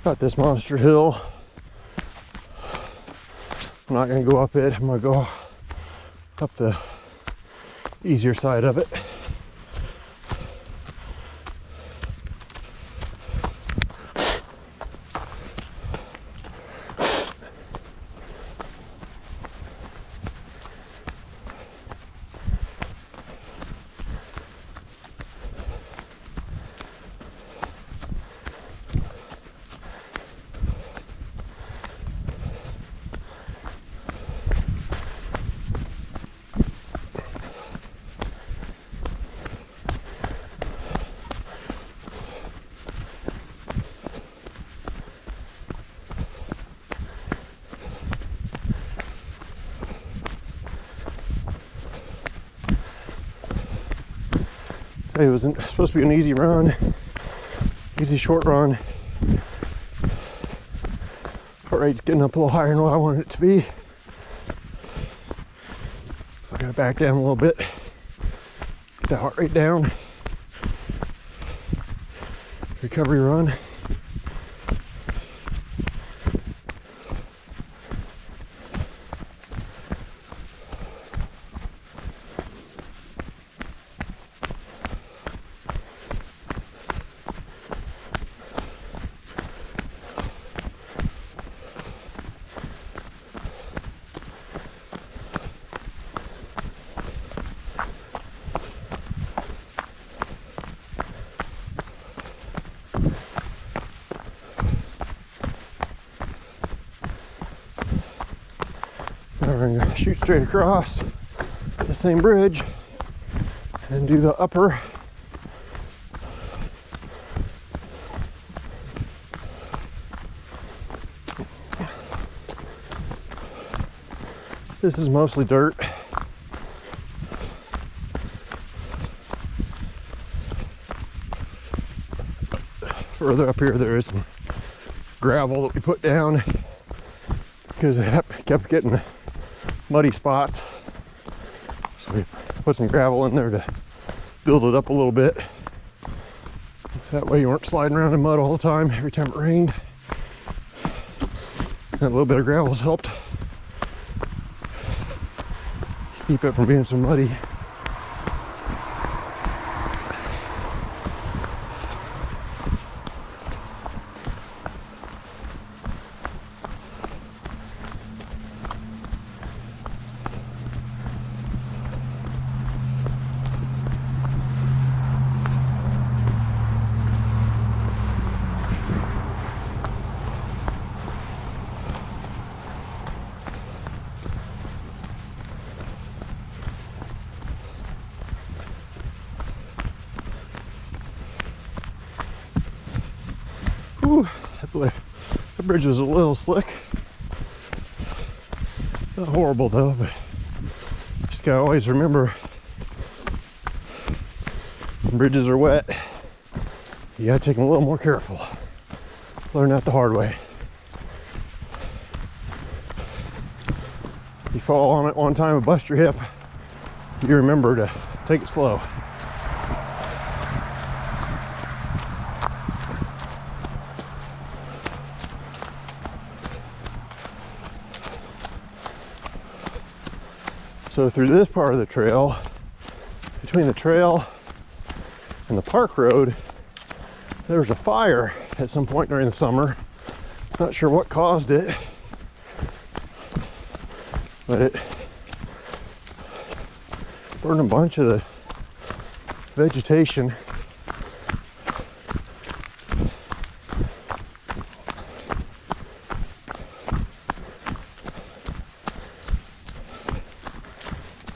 Got this monster hill. I'm not gonna go up it. I'm gonna go up the easier side of it. It was supposed to be an easy run, easy short run. Heart rate's getting up a little higher than what I wanted it to be. So I gotta back down a little bit, get the heart rate down. Recovery run. We're gonna shoot straight across the same bridge and do the upper. This is mostly dirt. Further up here there is some gravel that we put down because it kept getting muddy spots, so we put some gravel in there to build it up a little bit, so that way you weren't sliding around in mud all the time every time it rained. And a little bit of gravel's helped keep it from being so muddy. Ooh, that bridge was a little slick. Not horrible though, but just gotta always remember when bridges are wet, you gotta take them a little more careful. Learn that the hard way. You fall on it one time and bust your hip, you remember to take it slow. So through this part of the trail, between the trail and the park road, there was a fire at some point during the summer. Not sure what caused it, but it burned a bunch of the vegetation.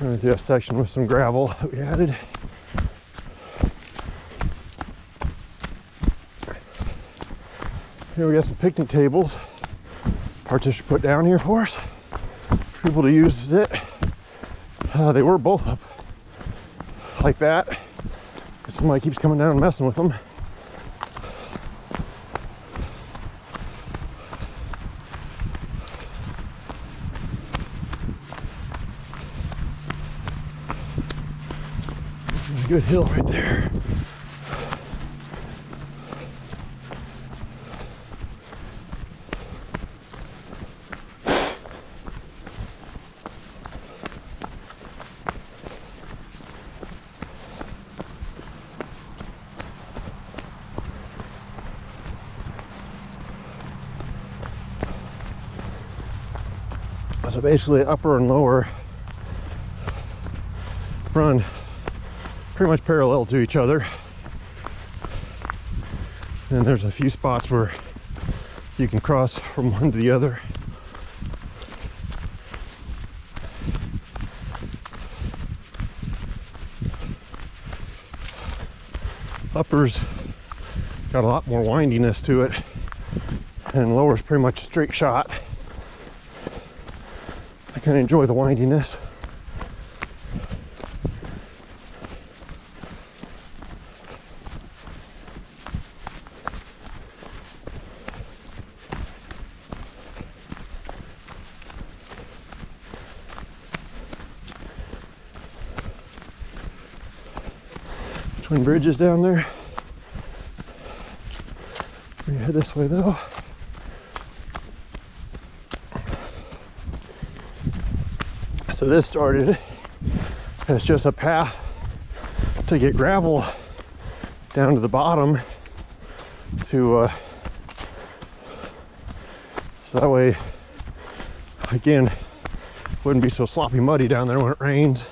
I went through a section with some gravel that we added. Here we got some picnic tables. Partition put down here for us, for people to use to sit. They were both up like that, because somebody keeps coming down and messing with them. There's a good hill right there. So basically upper and lower run pretty much parallel to each other. And there's a few spots where you can cross from one to the other. Upper's got a lot more windiness to it, and lower's pretty much a straight shot. I kind of enjoy the windiness. Twin bridges down there. We head this way though. So this started as just a path to get gravel down to the bottom to so that way again wouldn't be so sloppy muddy down there when it rains.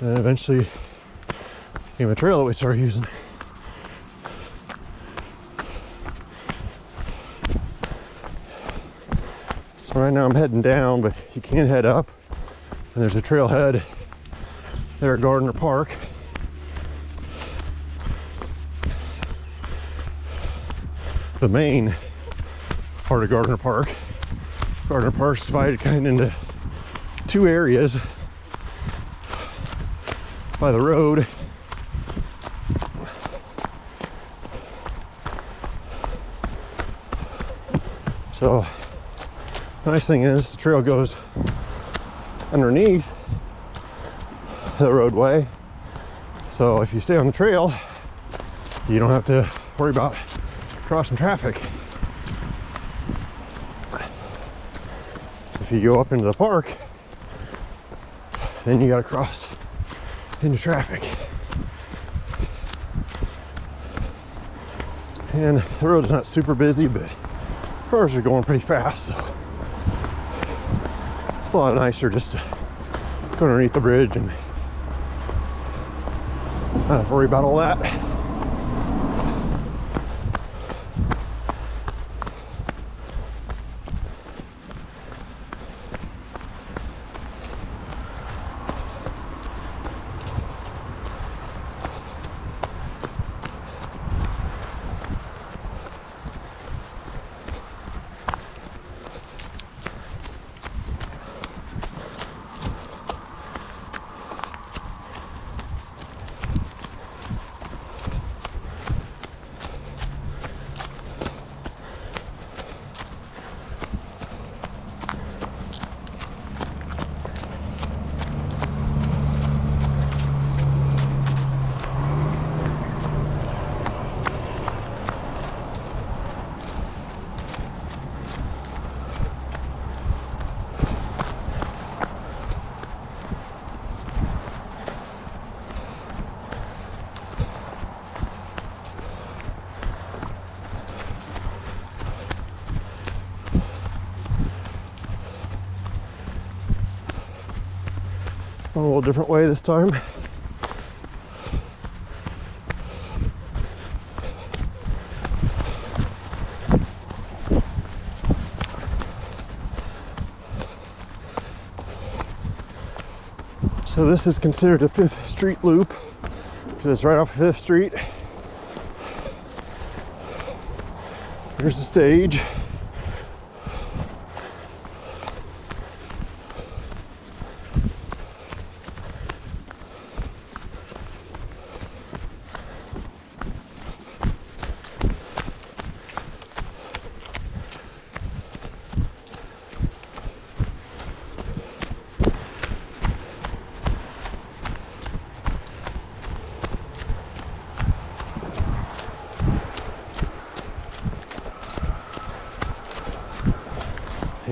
And eventually became a trail that we started using. So right now I'm heading down, but you can head up. And there's a trailhead there at Gardner Park. The main part of Gardner Park. Gardner Park's divided kind of into two areas by the road. So the nice thing is the trail goes underneath the roadway, so if you stay on the trail you don't have to worry about crossing traffic. If you go up into the park, then you got to cross into traffic. And the road's not super busy, but cars are going pretty fast, so it's a lot nicer just to go underneath the bridge and not have to worry about all that. A little different way this time. So this is considered a 5th Street loop because it's right off 5th Street. Here's the stage.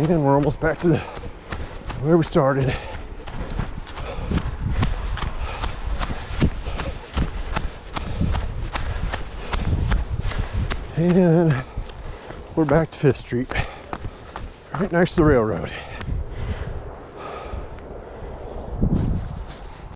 And we're almost back to where we started. And we're back to 5th Street. right next to the railroad.